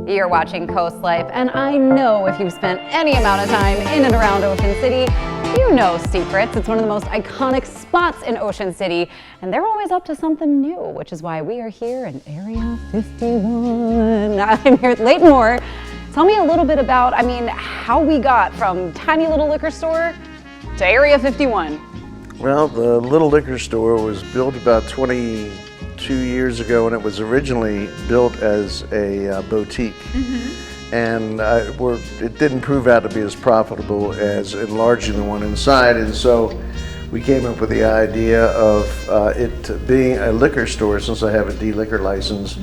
You're watching CoastLife, and I know if you've spent any amount of time in and around Ocean City, you know Seacrets. It's one of the most iconic spots in Ocean City, and they're always up to something new, which is why we are here in Area 51. I'm here with Leighton Moore. Tell me a little bit about, how we got from tiny little liquor store to Area 51. Well, the little liquor store was built about 22 years ago, and it was originally built as a boutique. And it didn't prove out to be as profitable as enlarging the one inside, and so we came up with the idea of it being a liquor store, since I have a D-liquor license.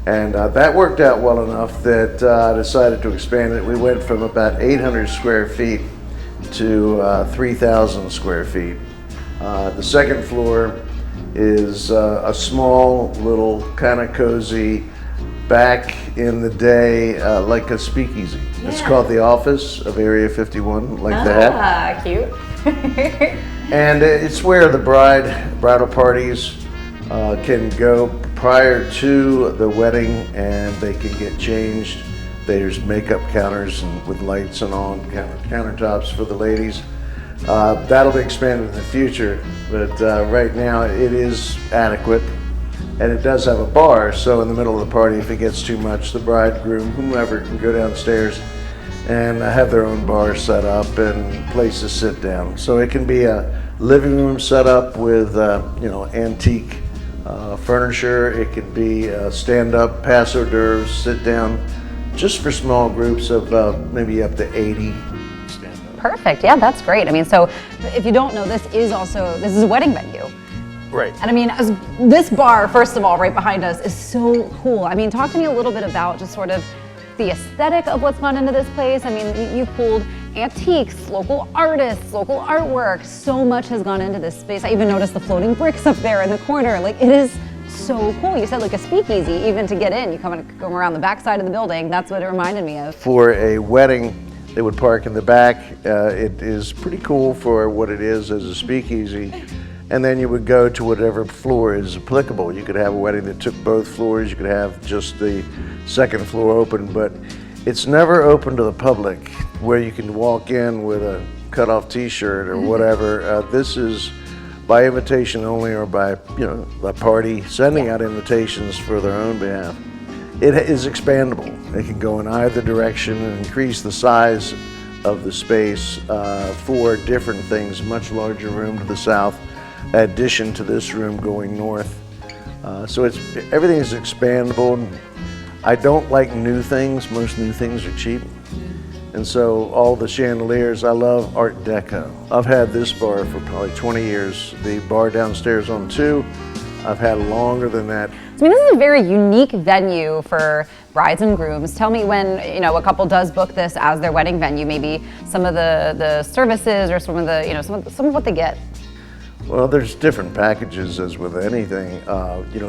And that worked out well enough that I decided to expand it. We went from about 800 square feet to 3,000 square feet. The second floor is a small, little, kind of cozy, back in the day, like a speakeasy. Yeah. It's called the Office of Area 51, like that. Ah, cute. And it's where the bridal parties can go prior to the wedding, and they can get changed. There's makeup counters and with lights and all, countertops for the ladies. That'll be expanded in the future, but right now it is adequate. And it does have a bar, so in the middle of the party, if it gets too much, the bridegroom, whomever, can go downstairs and have their own bar set up and place to sit down. So it can be a living room set up with antique furniture. It can be stand-up, pass hors d'oeuvres, sit down, just for small groups of maybe up to 80. Perfect. Yeah, that's great. So if you don't know, this is a wedding venue. Right. And this bar, first of all, right behind us, is so cool. Talk to me a little bit about just sort of the aesthetic of what's gone into this place. You pulled antiques, local artists, local artwork. So much has gone into this space. I even noticed the floating bricks up there in the corner. It is so cool. You said like a speakeasy, even to get in. You come around the back side of the building. That's what it reminded me of. For a wedding, they would park in the back. It is pretty cool for what it is as a speakeasy. And then you would go to whatever floor is applicable. You could have a wedding that took both floors. You could have just the second floor open, but it's never open to the public where you can walk in with a cut-off t-shirt or whatever. This is by invitation only, or by a party sending out invitations for their own behalf. It is expandable. It can go in either direction and increase the size of the space for different things. Much larger room to the south, addition to this room going north. So everything is expandable. I don't like new things. Most new things are cheap. And so all the chandeliers, I love Art Deco. I've had this bar for probably 20 years. The bar downstairs on 2, I've had longer than that. This is a very unique venue for brides and grooms. Tell me, when a couple does book this as their wedding venue, maybe some of the services or some of what they get. Well, there's different packages, as with anything.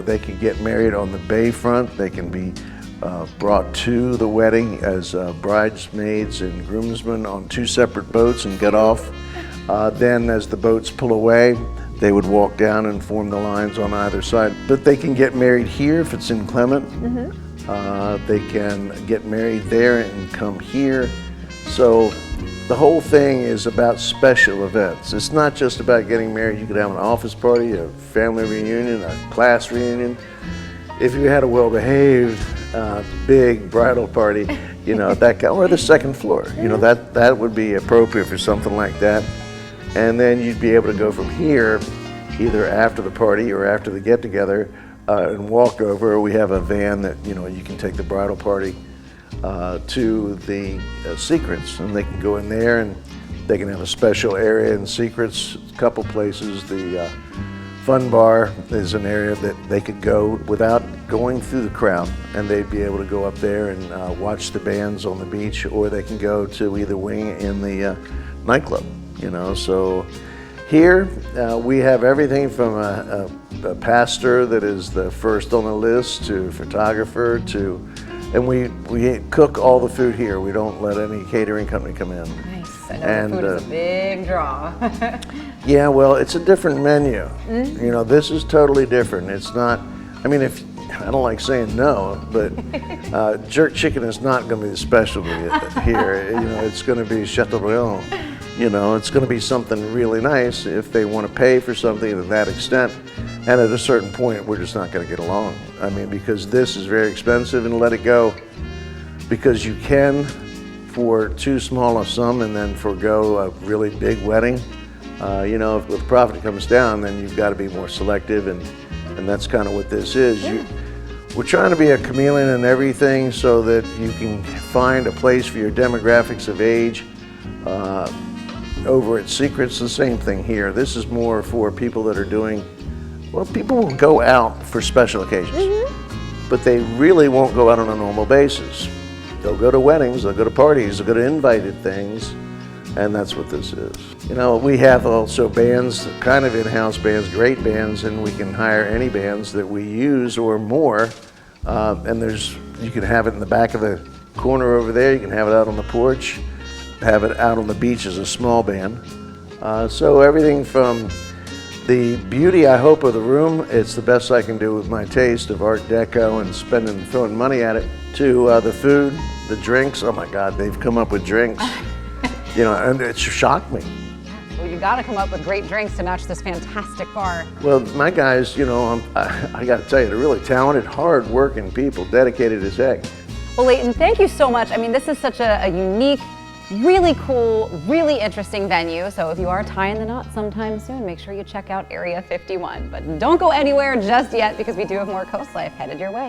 They can get married on the bayfront. They can be brought to the wedding as bridesmaids and groomsmen on 2 separate boats and get off. Then as the boats pull away, they would walk down and form the lines on either side. But they can get married here if it's inclement. They can get married there and come here. So the whole thing is about special events. It's not just about getting married. You could have an office party, a family reunion, a class reunion. If you had a well-behaved, big bridal party, that kind, or the second floor, that would be appropriate for something like that. And then you'd be able to go from here, either after the party or after the get-together, and walk over. We have a van that you can take the bridal party to the Seacrets, and they can go in there and they can have a special area in Seacrets. A couple places. The Fun Bar is an area that they could go without going through the crowd, and they'd be able to go up there and watch the bands on the beach, or they can go to either wing in the nightclub. So here we have everything from a pastor that is the first on the list, to photographer, and we cook all the food here. We don't let any catering company come in. Nice. I know the food is a big draw. Yeah, well, it's a different menu. This is totally different. It's not, if I don't like saying no, but jerk chicken is not going to be the specialty here. You know, it's going to be Chateaubriand. You know, it's going to be something really nice if they want to pay for something to that extent. And at a certain point, we're just not going to get along. I mean, because this is very expensive, and let it go, because you can for too small a sum and then forego a really big wedding. You know, if the profit comes down, then you've got to be more selective, and that's kind of what this is. We're trying to be a chameleon in everything so that you can find a place for your demographics of age. Over at Seacrets, the same thing here. This is more for people that are doing, well, people will go out for special occasions, but they really won't go out on a normal basis. They'll go to weddings, they'll go to parties, they'll go to invited things, and that's what this is. You know, we have also bands, kind of in-house bands, great bands, and we can hire any bands that we use or more. And you can have it in the back of the corner over there, you can have it out on the porch, have it out on the beach as a small band. So everything from the beauty, I hope, of the room, it's the best I can do with my taste of Art Deco and throwing money at it, to the food, the drinks. Oh my God, they've come up with drinks. You know, and it shocked me. Well, you got to come up with great drinks to match this fantastic bar. Well, my guys, you know, I got to tell you, they're really talented, hard-working people, dedicated as heck. Well, Leighton, thank you so much. I mean, this is such a unique, really cool, really interesting venue. So if you are tying the knot sometime soon, make sure you check out Area 51. But don't go anywhere just yet, because we do have more Coast Life headed your way.